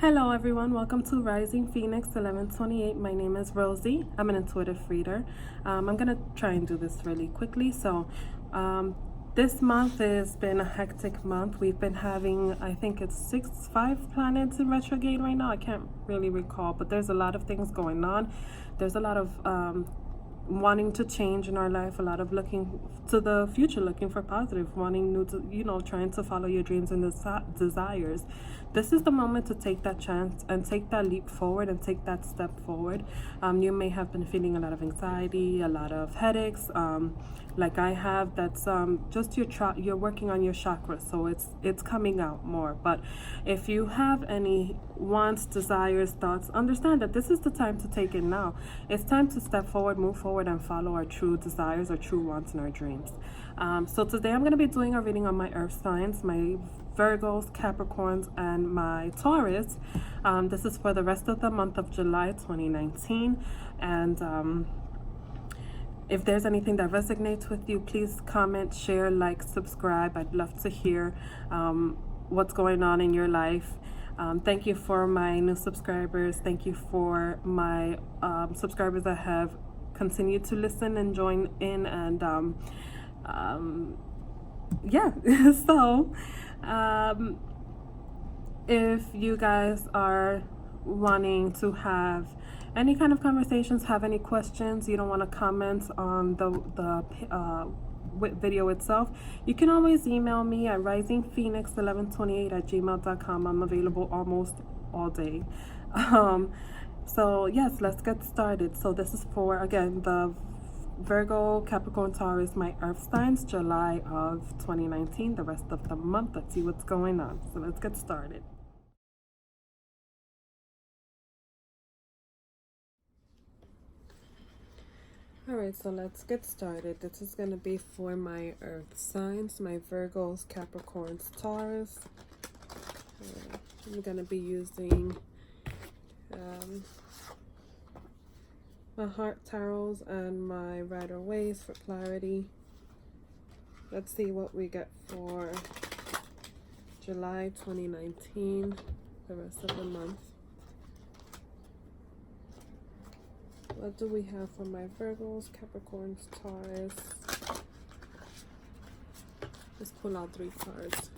Hello everyone, welcome to Rising Phoenix 1128. My name is Rosie. I'm an intuitive reader. I'm gonna try and do this really quickly. This month has been a hectic month. We've been having, I think it's five planets in retrograde right now. I can't really recall, but there's a lot of things going on. There's a lot of wanting to change in our life, a lot of looking to the future, looking for positive, wanting new to, trying to follow your dreams and desires. This is the moment to take that chance and take that leap forward and take that step forward. You may have been feeling a lot of anxiety, a lot of headaches, like I have. That's just you're working on your chakras, so it's coming out more. But if you have any wants, desires, thoughts, understand that this is the time to take it now. It's time to step forward, move forward, and follow our true desires, our true wants, and our dreams. So today I'm going to be doing a reading on my earth signs, my Virgos, Capricorns, and my Taurus. This is for the rest of the month of July 2019. And if there's anything that resonates with you, please comment, share, like, subscribe. I'd love to hear what's going on in your life. Thank you for my new subscribers. Thank you for my subscribers that have continued to listen and join in. And yeah, so if you guys are wanting to have any kind of conversations, have any questions, you don't want to comment on the video itself, you can always email me at risingphoenix1128@gmail.com. I'm available almost all day. So yes, let's get started. So this is for, again, the Virgo, Capricorn, Taurus, my earth signs, July of 2019, the rest of the month. Let's see what's going on. So let's get started. Alright, so let's get started. This is going to be for my earth signs, my Virgos, Capricorns, Taurus. I'm going to be using my heart tarots and my Rider-Waite for clarity. Let's see what we get for July 2019, the rest of the month. What do we have for my Virgos, Capricorns, Taurus? Let's pull out 3 cards.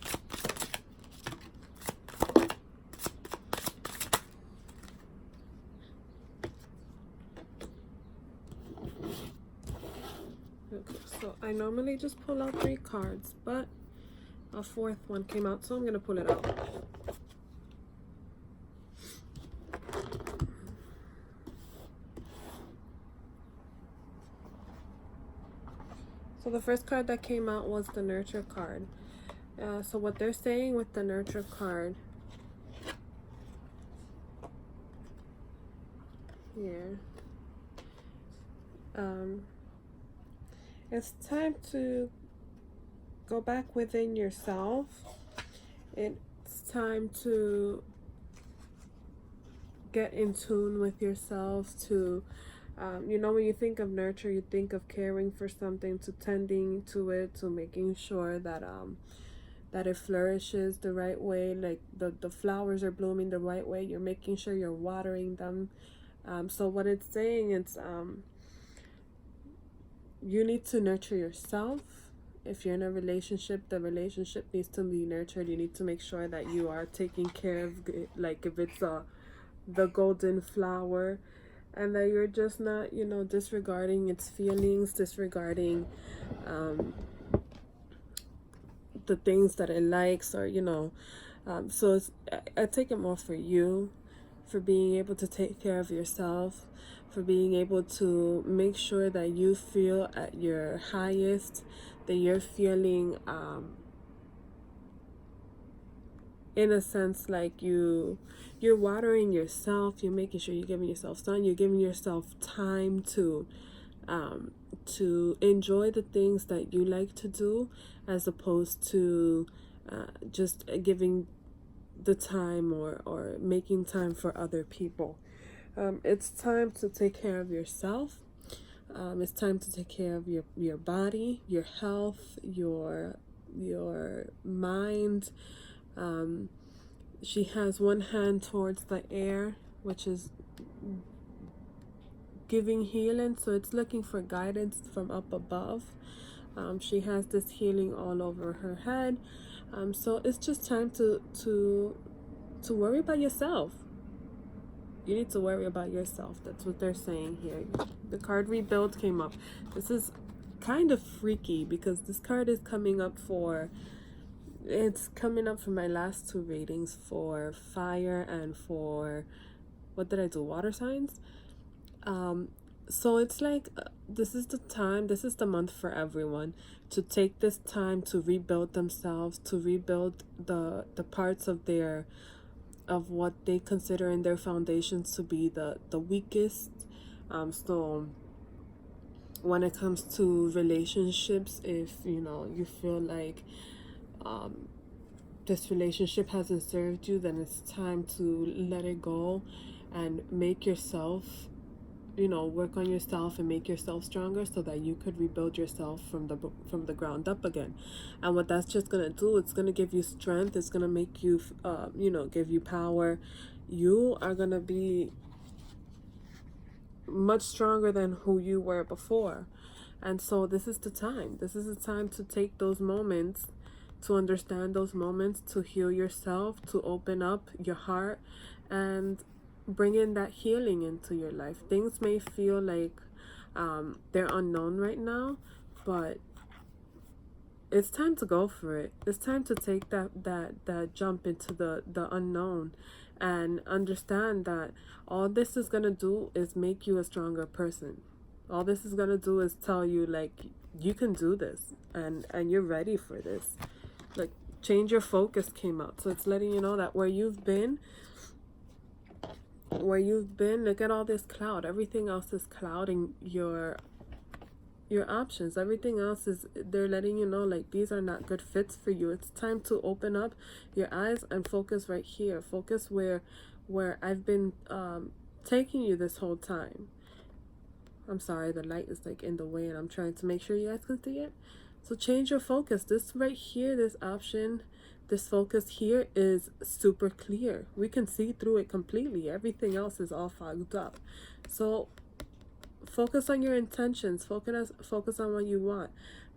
Okay, so I normally just pull out 3 cards, but a 4th one came out, so I'm going to pull it out. So the first card that came out was the Nurture card. So what they're saying with the Nurture card here, it's time to go back within yourself. It's time to get in tune with yourself, to when you think of nurture, you think of caring for something, to tending to it, to making sure that that it flourishes the right way, like the flowers are blooming the right way. You're making sure you're watering them. So what it's saying is you need to nurture yourself. If you're in a relationship, the relationship needs to be nurtured. You need to make sure that you are taking care of it, like if it's the golden flower, and that you're just not, disregarding its feelings, disregarding the things that it likes, or so I take it more for you, for being able to take care of yourself, for being able to make sure that you feel at your highest, that you're feeling in a sense like you're watering yourself, you're making sure you're giving yourself sun, you're giving yourself time to enjoy the things that you like to do, as opposed to just giving the time or making time for other people. It's time to take care of yourself. It's time to take care of your body, your health, your mind, She has one hand towards the air, which is giving healing, so it's looking for guidance from up above. She has this healing all over her head. So it's just time to worry about yourself. You need to worry about yourself. That's what they're saying here. The card Rebuild came up. This is kind of freaky because this card is coming up for, it's coming up for my last two readings for fire and for, what did I do, water signs. So it's like, this is the time, this is the month for everyone to take this time to rebuild themselves, to rebuild the parts of their, of what they consider in their foundations to be the weakest. So when it comes to relationships, if you feel like this relationship hasn't served you, then it's time to let it go and make yourself, work on yourself and make yourself stronger so that you could rebuild yourself from the ground up again. And what that's just gonna do, it's gonna give you strength. It's gonna make you, give you power. You are gonna be much stronger than who you were before. And so this is the time. This is the time to take those moments, to understand those moments, to heal yourself, to open up your heart and bring in that healing into your life. Things may feel like they're unknown right now, but it's time to go for it. It's time to take that jump into the unknown and understand that all this is gonna do is make you a stronger person. All this is gonna do is tell you, like, you can do this and you're ready for this. Like, change your focus came out, so it's letting you know that where you've been, look at all this cloud. Everything else is clouding your options. Everything else is, they're letting you know, like, these are not good fits for you. It's time to open up your eyes and focus right here. Focus where I've been taking you this whole time. I'm sorry, the light is like in the way and I'm trying to make sure you guys can see it. So change your focus. This right here, this option, this focus here is super clear. We can see through it completely. Everything else is all fogged up. So focus on your intentions. Focus on what you want.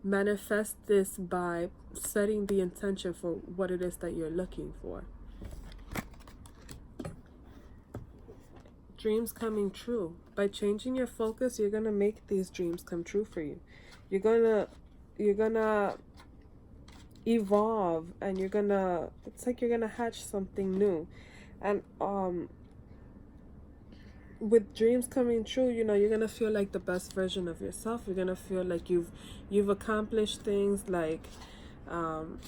Manifest this by setting the intention for what it is that you're looking for. Dreams coming true. By changing your focus, you're gonna make these dreams come true for you. You're gonna evolve, and it's like you're gonna hatch something new. And with dreams coming true, you're gonna feel like the best version of yourself. You're gonna feel like you've accomplished things. Like, who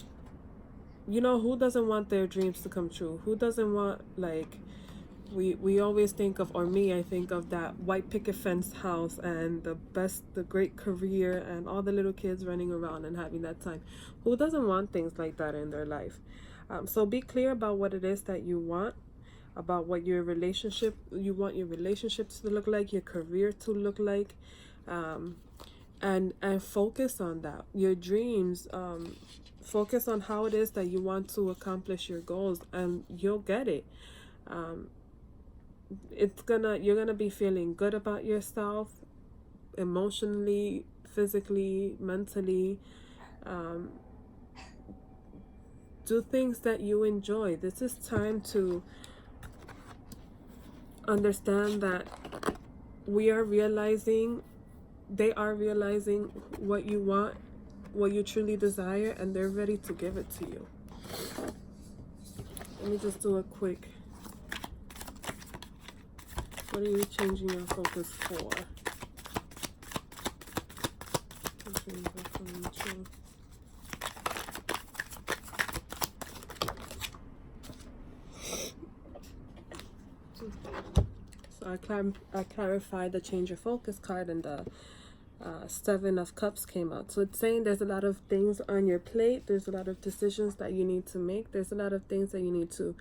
doesn't want their dreams to come true? Who doesn't want, like, we always think of, or me, I think of that white picket fence house and the great career and all the little kids running around and having that time. Who doesn't want things like that in their life? So be clear about what it is that you want, about what you want your relationships to look like, your career to look like, and focus on that. Your dreams, focus on how it is that you want to accomplish your goals, and you'll get it. You're gonna be feeling good about yourself, emotionally, physically, mentally. Do things that you enjoy. This is time to understand that they are realizing what you want, what you truly desire, and they're ready to give it to you. Let me just do a quick. What are you changing your focus for? So I clarified the change your focus card, and the Seven of Cups came out. So it's saying there's a lot of things on your plate. There's a lot of decisions that you need to make. There's a lot of things that you need to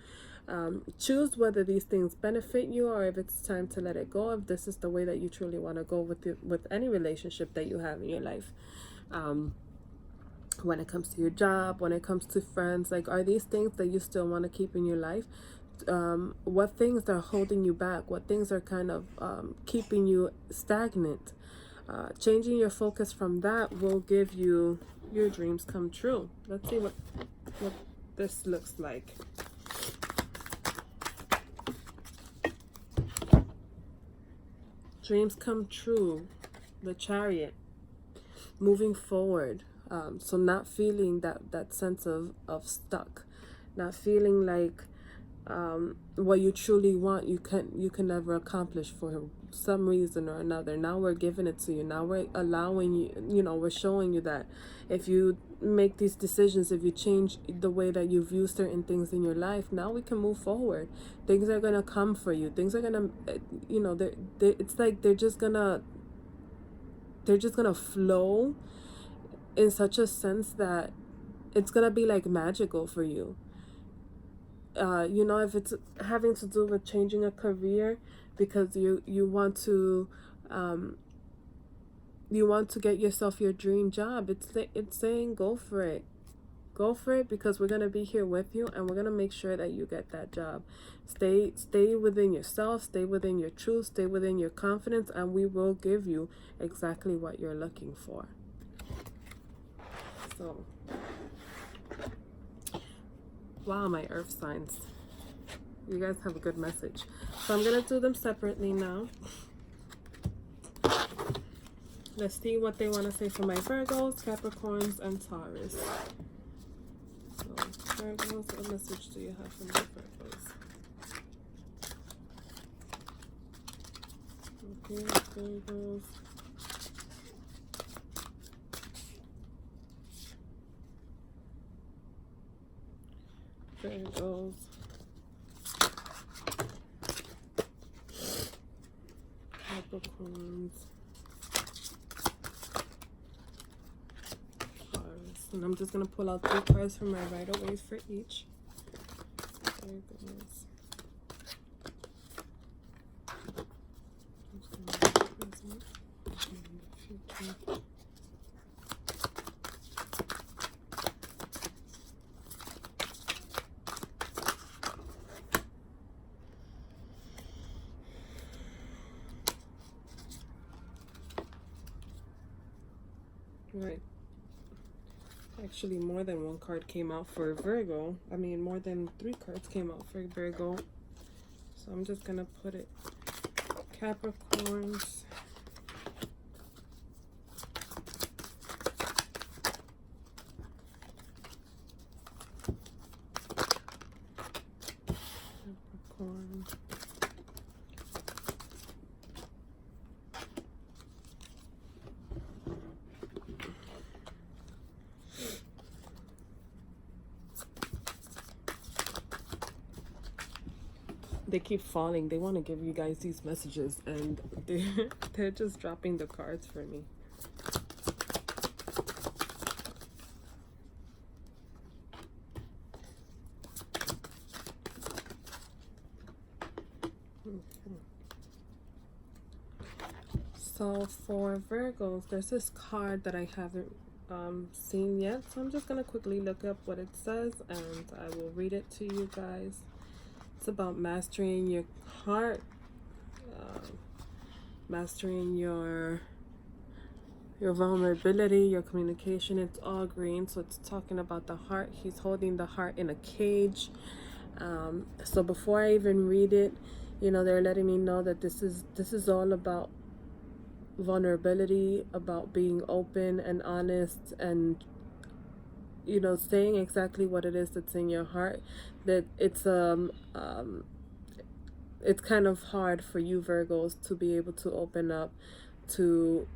choose whether these things benefit you or if it's time to let it go, if this is the way that you truly want to go with any relationship that you have in your life. when it comes to your job, when it comes to friends. Like, are these things that you still want to keep in your life? What things are holding you back? What things are kind of keeping you stagnant? Changing your focus from that will give you your dreams come true. Let's see what this looks like. Dreams come true. The Chariot. Moving forward. So not feeling that sense of stuck. Not feeling like what you truly want you can never accomplish for some reason or another. Now we're giving it to you. Now we're allowing you, we're showing you that if you make these decisions, if you change the way that you view certain things in your life, now we can move forward. Things are gonna come for you. Things are gonna, it's like they're just gonna flow in such a sense that it's gonna be like magical for you. If it's having to do with changing a career because you want to get yourself your dream job, it's saying go for it. Go for it, because we're going to be here with you, and we're going to make sure that you get that job. Stay within yourself, stay within your truth, stay within your confidence, and we will give you exactly what you're looking for. So, wow, my earth signs. You guys have a good message. So I'm going to do them separately now. Let's see what they want to say for my Virgos, Capricorns, and Taurus. So, Virgos, what message do you have for my Virgos? Okay, Virgos. Virgos. Capricorns. And I'm just going to pull out 3 cards from my Rider-Waite for each. There it goes. Right. Actually, more than 1 card came out for Virgo. I mean, more than 3 cards came out for Virgo. So I'm just gonna put it Capricorns, Capricorn, they keep falling. They want to give you guys these messages, and they're just dropping the cards for me. So for Virgos, there's this card that I haven't seen yet, so I'm just gonna quickly look up what it says, and I will read it to you guys. It's about mastering your heart, mastering your vulnerability, your communication. It's all green, so it's talking about the heart. He's holding the heart in a cage. So before I even read it, they're letting me know that this is all about vulnerability, about being open and honest, and saying exactly what it is that's in your heart. That it's kind of hard for you Virgos to be able to open up, to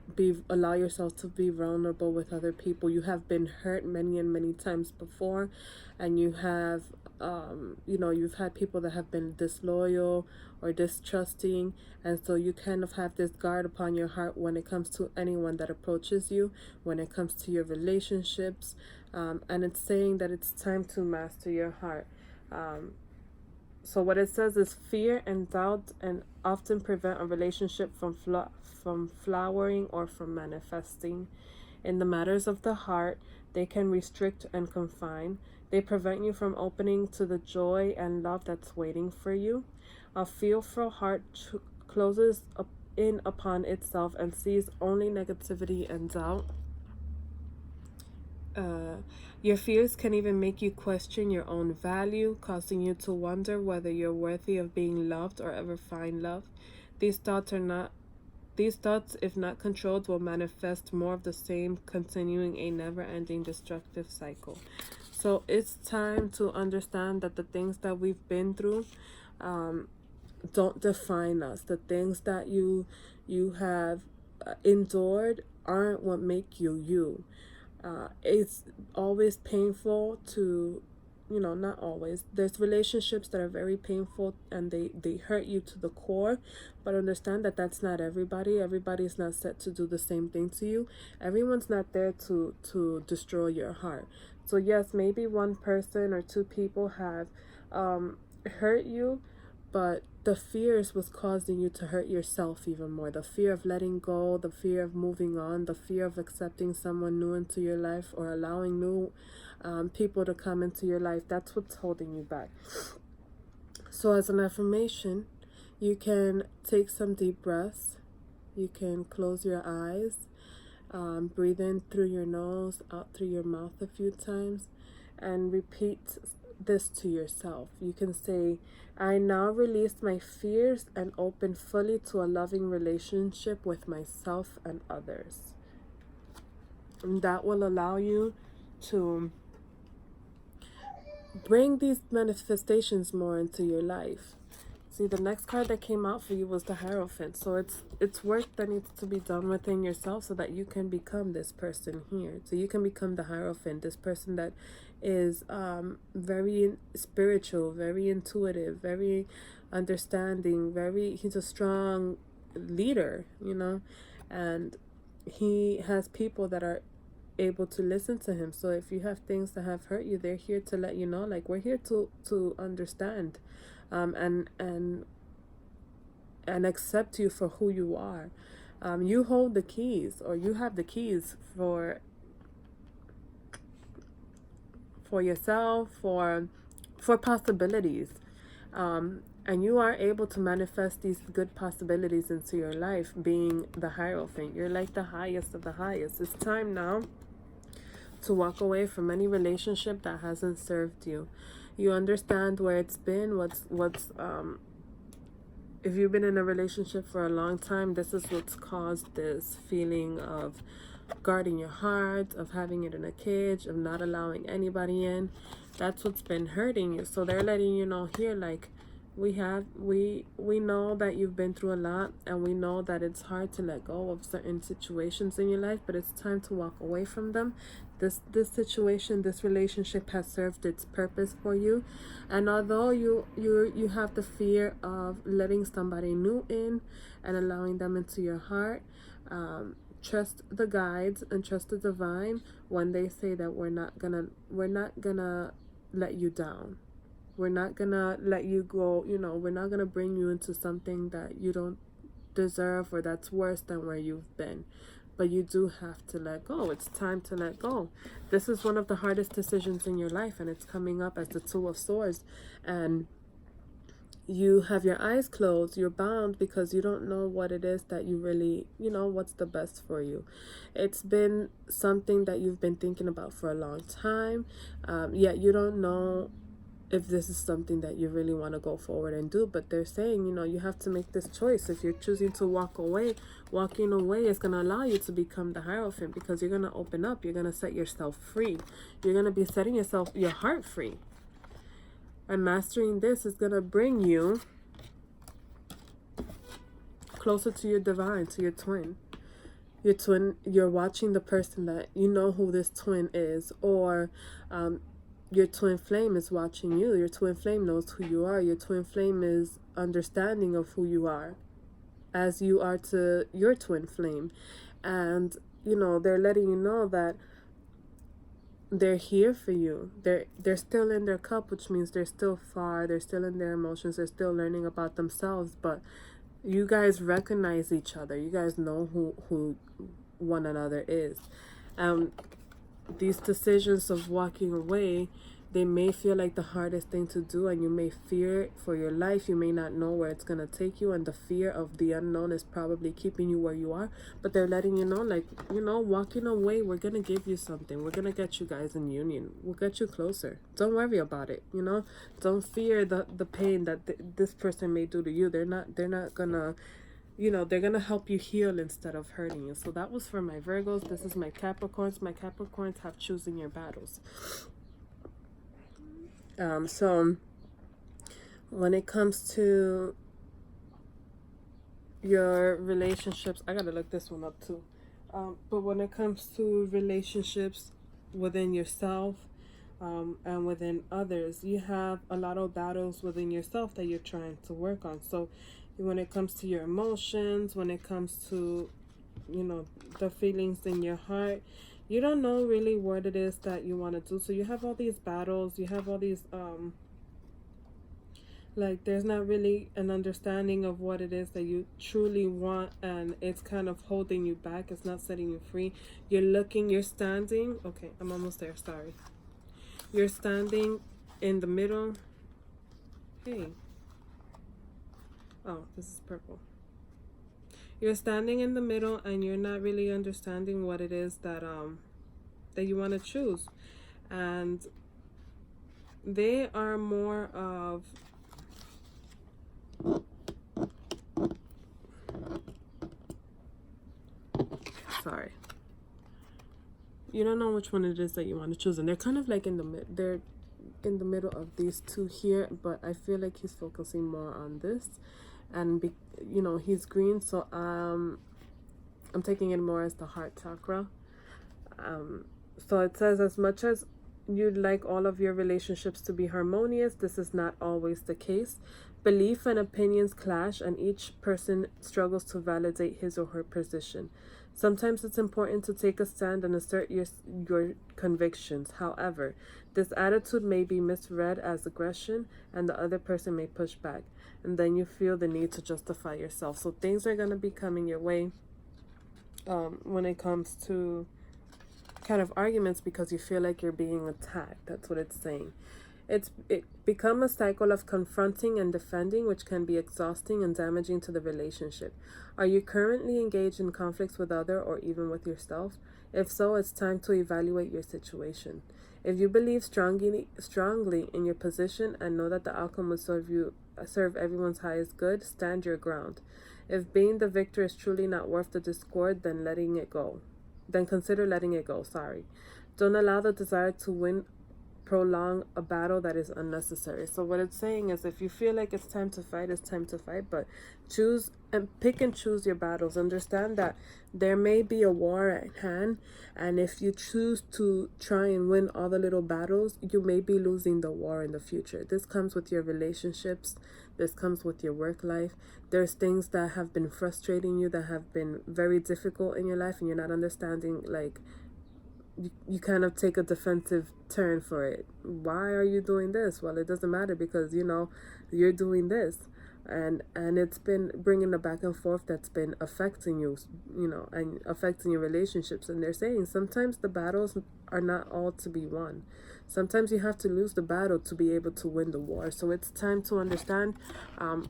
allow yourself to be vulnerable with other people. You have been hurt many and many times before, and you have you've had people that have been disloyal or distrusting, and so you kind of have this guard upon your heart when it comes to anyone that approaches you, when it comes to your relationships, and it's saying that it's time to master your heart. So what it says is fear and doubt and often prevent a relationship from flowering or from manifesting. In the matters of the heart, They can restrict and confine. They prevent you from opening to the joy and love that's waiting for you. A fearful heart closes in upon itself and sees only negativity and doubt. Uh, your fears can even make you question your own value, causing you to wonder whether you're worthy of being loved or ever find love. These thoughts are not These thoughts, if not controlled, will manifest more of the same, continuing a never-ending destructive cycle. So it's time to understand that the things that we've been through don't define us. The things that you have endured aren't what make you you. It's always painful to, not always. There's relationships that are very painful and they hurt you to the core, but understand that that's not everybody. Everybody's not set to do the same thing to you. Everyone's not there to destroy your heart. So yes, maybe one person or two people have hurt you, but the fears was causing you to hurt yourself even more. The fear of letting go, the fear of moving on, the fear of accepting someone new into your life or allowing new people to come into your life. That's what's holding you back. So as an affirmation, you can take some deep breaths. You can close your eyes, breathe in through your nose, out through your mouth a few times, and repeat this to yourself. You can say, I now release my fears and open fully to a loving relationship with myself and others. And that will allow you to bring these manifestations more into your life. See, the next card that came out for you was the Hierophant. So it's work that needs to be done within yourself so that you can become this person here. So you can become the Hierophant, this person that is very spiritual, very intuitive, very understanding, he's a strong leader, and he has people that are able to listen to him. So if you have things that have hurt you, they're here to let you know, like, we're here to understand and accept you for who you are. You hold the keys, or you have the keys for yourself, for possibilities, and you are able to manifest these good possibilities into your life. Being the Hierophant, you're like the highest of the highest. It's time now to walk away from any relationship that hasn't served you. You understand where it's been, what's if you've been in a relationship for a long time, this is what's caused this feeling of guarding your heart, of having it in a cage, of not allowing anybody in. That's what's been hurting you. So they're letting you know here, like, we know that you've been through a lot, and we know that it's hard to let go of certain situations in your life, but it's time to walk away from them. This situation, this relationship has served its purpose for you, and although you have the fear of letting somebody new in and allowing them into your heart, trust the guides and trust the divine when they say that we're not gonna let you down. We're not gonna let you go. We're not gonna bring you into something that you don't deserve or that's worse than where you've been. But you do have to let go. It's time to let go. This is one of the hardest decisions in your life, and it's coming up as the Two of Swords. And you have your eyes closed. You're bound because you don't know what it is that you really, what's the best for you. It's been something that you've been thinking about for a long time, yet you don't know if this is something that you really want to go forward and do. But they're saying, you have to make this choice. If you're choosing to walk away, walking away is going to allow you to become the Hierophant, because you're going to open up. You're going to set yourself free. You're going to be setting your heart free. And mastering this is going to bring you closer to your divine, to your twin. Your twin, you're watching the person that you know who this twin is, or your twin flame is watching you. Your twin flame knows who you are. Your twin flame is understanding of who you are, as you are to your twin flame. And, they're letting you know that they're here for you. They're still in their cup, which means they're still far. They're still in their emotions. They're still learning about themselves. But you guys recognize each other. You guys know who one another is. these decisions of walking away, they may feel like the hardest thing to do, and you may fear for your life. You may not know where it's going to take you, and the fear of the unknown is probably keeping you where you are. But they're letting you know, like, you know, walking away, we're going to give you something. We're going to get you guys in union. We'll get you closer. Don't worry about it, you know. Don't fear the pain that this person may do to you. They're not going to, you know, they're going to help you heal instead of hurting you. So that was for my Virgos. This is my Capricorns. My Capricorns have choosing your battles. So when it comes to your relationships, I gotta look this one up too. But when it comes to relationships within yourself, and within others, you have a lot of battles within yourself that you're trying to work on. So when it comes to your emotions, when it comes to, you know, the feelings in your heart, you don't know really what it is that you want to do. So you have all these battles, you have all these like, there's not really an understanding of what it is that you truly want, and it's kind of holding you back. It's not setting you free. You're standing, okay, I'm almost there, sorry. You're standing in the middle. Hey, oh, this is purple. You're standing in the middle, and you're not really understanding what it is that that you want to choose. And they are more of, sorry, you don't know which one it is that you want to choose, and they're kind of like in the middle of these two here, but I feel like he's focusing more on this, and you know, he's green, so I'm taking it more as the heart chakra. So it says, as much as you'd like all of your relationships to be harmonious, this is not always the case. Belief and opinions clash, and each person struggles to validate his or her position. Sometimes it's important to take a stand and assert your convictions. However, this attitude may be misread as aggression, and the other person may push back, and then you feel the need to justify yourself. So things are going to be coming your way when it comes to kind of arguments, because you feel like you're being attacked. That's what it's saying. It become a cycle of confronting and defending, which can be exhausting and damaging to the relationship. Are you currently engaged in conflicts with other, or even with yourself? If so, it's time to evaluate your situation. If you believe strongly in your position and know that the outcome will serve everyone's highest good, stand your ground. If being the victor is truly not worth the discord, then consider letting it go. Don't allow the desire to win prolong a battle that is unnecessary. So what it's saying is, if you feel like it's time to fight, it's time to fight, but choose and pick and choose your battles. Understand that there may be a war at hand, and if you choose to try and win all the little battles, you may be losing the war in the future. This comes with your relationships. This comes with your work life. There's things that have been frustrating you, that have been very difficult in your life, and you're not understanding, like, you kind of take a defensive turn for it. Why are you doing this? Well, it doesn't matter, because, you know, you're doing this, and it's been bringing a back and forth that's been affecting you, you know, and affecting your relationships. And they're saying sometimes the battles are not all to be won. Sometimes you have to lose the battle to be able to win the war. So it's time to understand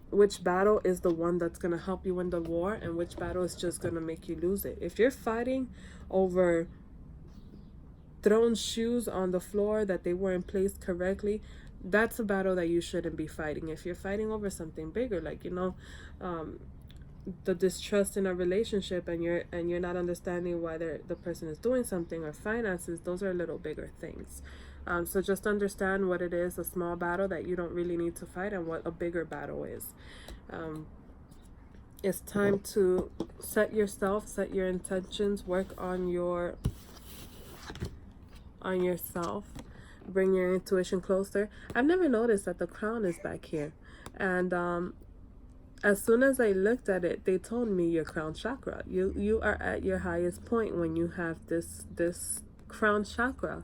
which battle is the one that's going to help you win the war, and which battle is just going to make you lose it. If you're fighting over thrown shoes on the floor that they weren't placed correctly, that's a battle that you shouldn't be fighting. If you're fighting over something bigger, like, you know, the distrust in a relationship, and you're not understanding why the person is doing something, or finances, those are little bigger things. So just understand what it is, a small battle that you don't really need to fight, and what a bigger battle is. It's time to set your intentions, work on yourself, bring your intuition closer. I've never noticed that the crown is back here, and as soon as I looked at it, they told me your crown chakra. You are at your highest point when you have this crown chakra.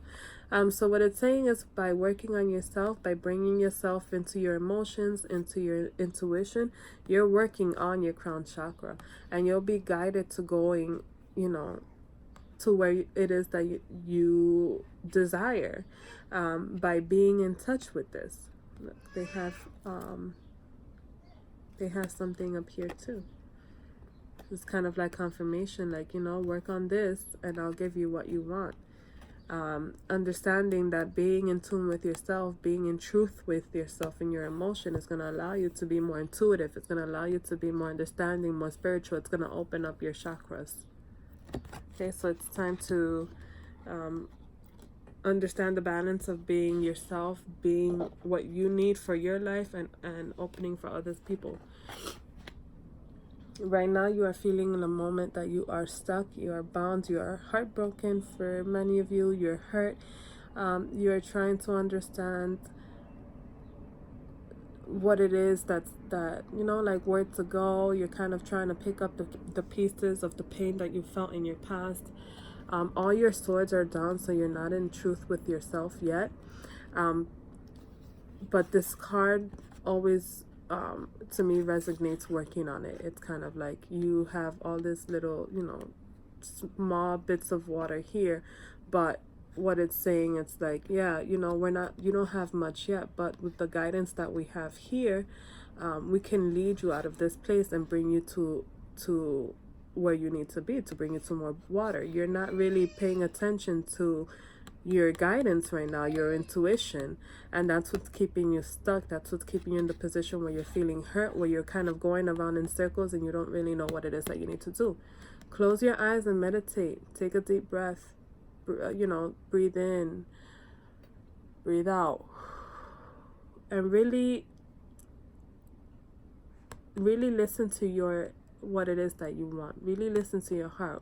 So what it's saying is, by working on yourself, by bringing yourself into your emotions, into your intuition, you're working on your crown chakra, and you'll be guided to going, you know, to where it is that you desire, by being in touch with this. Look, they have something up here too. It's kind of like confirmation, like, work on this and I'll give you what you want. Understanding that being in tune with yourself, being in truth with yourself and your emotion is going to allow you to be more intuitive. It's going to allow you to be more understanding, more spiritual. It's going to open up your chakras. Okay, so it's time to understand the balance of being yourself, being what you need for your life, and opening for others people. Right now, you are feeling in a moment that you are stuck, you are bound, you are heartbroken. For many of you, you're hurt. You're trying to understand what it is that like where to go. You're kind of trying to pick up the pieces of the pain that you felt in your past. All your swords are down, so you're not in truth with yourself yet. But this card always, to me, resonates working on it. It's kind of like you have all this little, small bits of water here, but what it's saying, it's like, yeah, you don't have much yet, but with the guidance that we have here, we can lead you out of this place and bring you to where you need to be, to bring you to more water. You're not really paying attention to your guidance right now, your intuition, and that's what's keeping you stuck. That's what's keeping you in the position where you're feeling hurt, where you're kind of going around in circles and you don't really know what it is that you need to do. Close your eyes and meditate. Take a deep breath. Breathe in, breathe out, and really listen to what it is that you want. Really listen to your heart.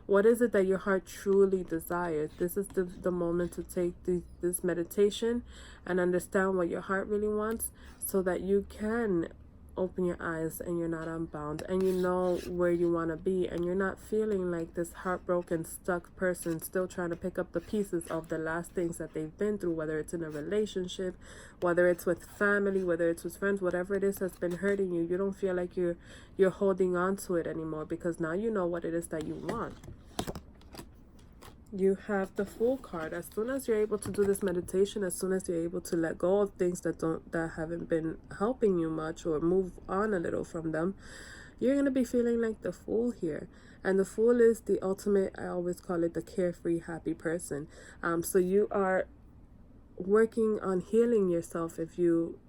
What is it that your heart truly desires? This is the moment to take this meditation and understand what your heart really wants, so that you can open your eyes and you're not unbound, and you know where you want to be, and you're not feeling like this heartbroken, stuck person still trying to pick up the pieces of the last things that they've been through, whether it's in a relationship, whether it's with family, whether it's with friends, whatever it is that's been hurting you. You don't feel like you're holding on to it anymore, because now you know what it is that you want. You have the Fool card. As soon as you're able to do this meditation, as soon as you're able to let go of things that haven't been helping you much, or move on a little from them, you're going to be feeling like the Fool here. And the Fool is the ultimate, I always call it the carefree, happy person. So you are working on healing yourself if you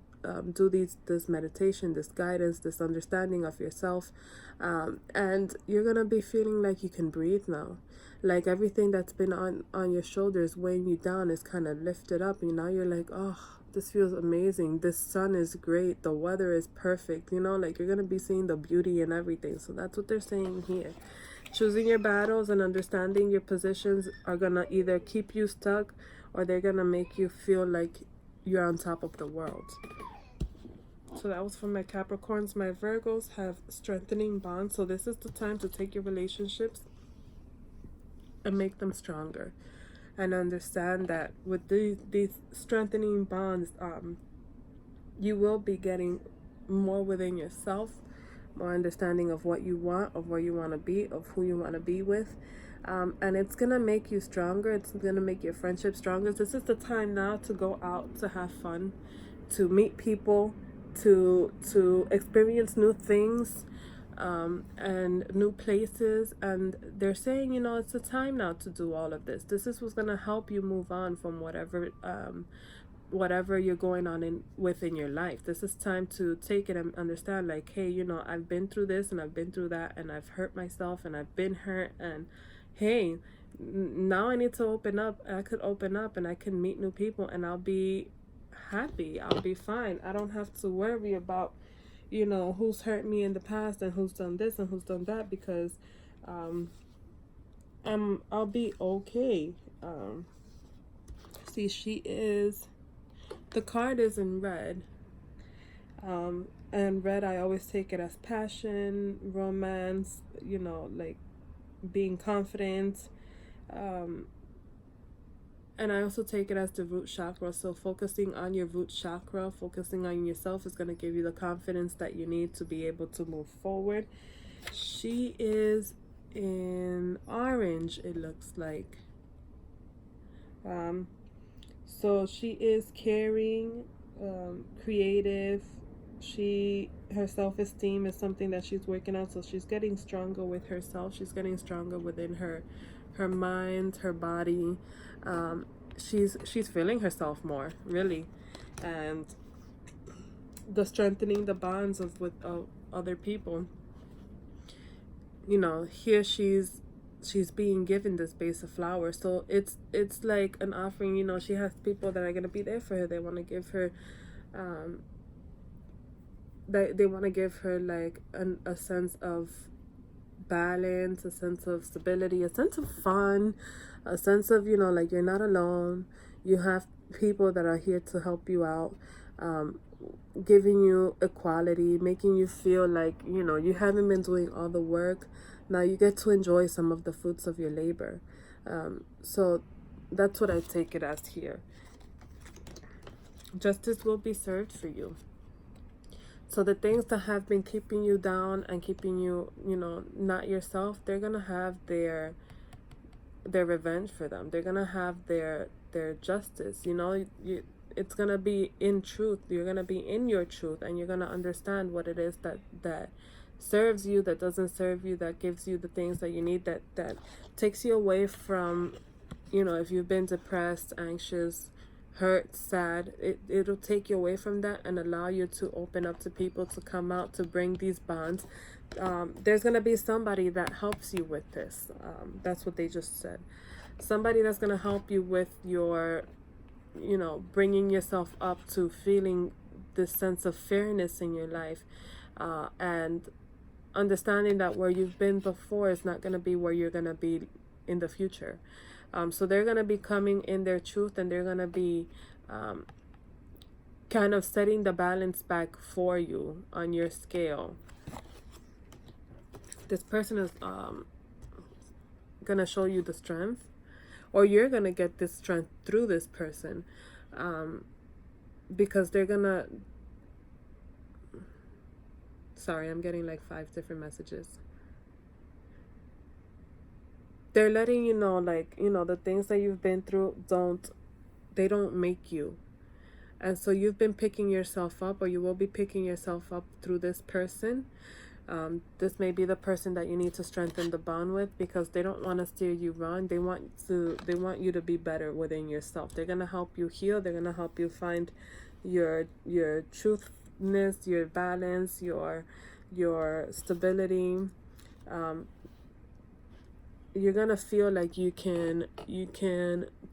do this meditation, this guidance, this understanding of yourself, and you're gonna be feeling like you can breathe now, like everything that's been on your shoulders weighing you down is kind of lifted up, and now you're like, oh, this feels amazing, this sun is great, the weather is perfect, like you're gonna be seeing the beauty in everything. So that's what they're saying here. Choosing your battles and understanding your positions are gonna either keep you stuck, or they're gonna make you feel like you're on top of the world. So that was for my Capricorns. My Virgos have strengthening bonds. So this is the time to take your relationships and make them stronger. And understand that with these strengthening bonds, you will be getting more within yourself, more understanding of what you want, of where you want to be, of who you want to be with. And it's going to make you stronger. It's going to make your friendship stronger. This is the time now to go out, to have fun, to meet people, to experience new things, and new places. And they're saying, it's the time now to do all of this. This is what's going to help you move on from whatever you're going on within your life. This is time to take it and understand, like, hey, I've been through this and I've been through that, and I've hurt myself and I've been hurt, and hey, now I need to open up. I could open up and I can meet new people, and I'll be happy. I'll be fine. I don't have to worry about who's hurt me in the past and who's done this and who's done that, because I'll be okay. See, the card is in red, and red, I always take it as passion, romance, like being confident, and I also take it as the root chakra. So focusing on your root chakra, focusing on yourself, is going to give you the confidence that you need to be able to move forward. She is in orange, it looks like. So she is caring, creative. Her self-esteem is something that she's working on, so she's getting stronger with herself. She's getting stronger within her mind, her body. She's feeling herself more, really, and the strengthening the bonds of with other people. You know, here she's being given this vase of flowers, so it's like an offering. You know, she has people that are going to be there for her. They want to give her they want to give her like a sense of balance, a sense of stability, a sense of fun, a sense of, you know, like you're not alone. You have people that are here to help you out, giving you equality, making you feel like, you know, you haven't been doing all the work. Now you get to enjoy some of the fruits of your labor. So that's what I take it as here. Justice will be served for you. So the things that have been keeping you down and keeping you, you know, not yourself, they're gonna have their revenge for them. They're gonna have their justice. You know, it's gonna be in truth. You're gonna be in your truth, and you're gonna understand what it is that serves you, that doesn't serve you, that gives you the things that you need, that takes you away from, you know, if you've been depressed, anxious, hurt, sad, it'll take you away from that and allow you to open up to people, to come out, to bring these bonds. There's going to be somebody that helps you with this. That's what they just said. Somebody that's going to help you with your, you know, bringing yourself up to feeling this sense of fairness in your life, and understanding that where you've been before is not going to be where you're going to be in the future. So they're going to be coming in their truth, and they're going to be kind of setting the balance back for you on your scale. This person is going to show you the strength, or you're going to get this strength through this person, because they're going to... Sorry, I'm getting like 5 different messages. They're letting you know, like, you know, the things that you've been through don't make you. And so you've been picking yourself up, or you will be picking yourself up through this person. This may be the person that you need to strengthen the bond with, because they don't want to steer you wrong. They want you to be better within yourself. They're going to help you heal. They're going to help you find your truthness, your balance, your stability. You're gonna feel like you can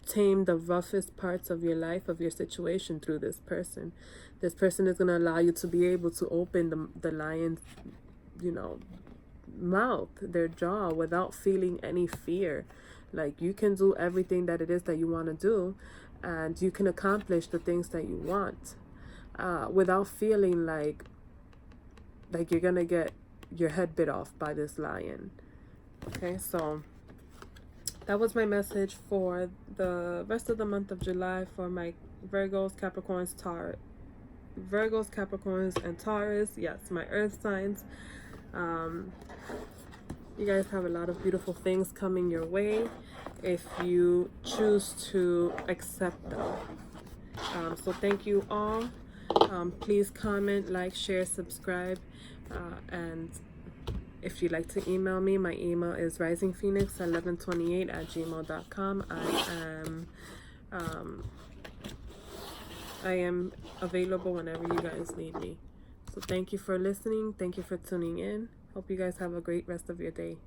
tame the roughest parts of your life, of your situation, through this person. This person is gonna allow you to be able to open the lion's, you know, mouth, their jaw, without feeling any fear. Like, you can do everything that it is that you want to do, and you can accomplish the things that you want, without feeling like you're gonna get your head bit off by this lion. Okay, so that was my message for the rest of the month of July for my Virgos, Capricorns, and Taurus. Yes, my earth signs. You guys have a lot of beautiful things coming your way if you choose to accept them. So thank you all. Please comment, like, share, subscribe, and if you'd like to email me, my email is risingphoenix1128@gmail.com. I am available whenever you guys need me. So thank you for listening. Thank you for tuning in. Hope you guys have a great rest of your day.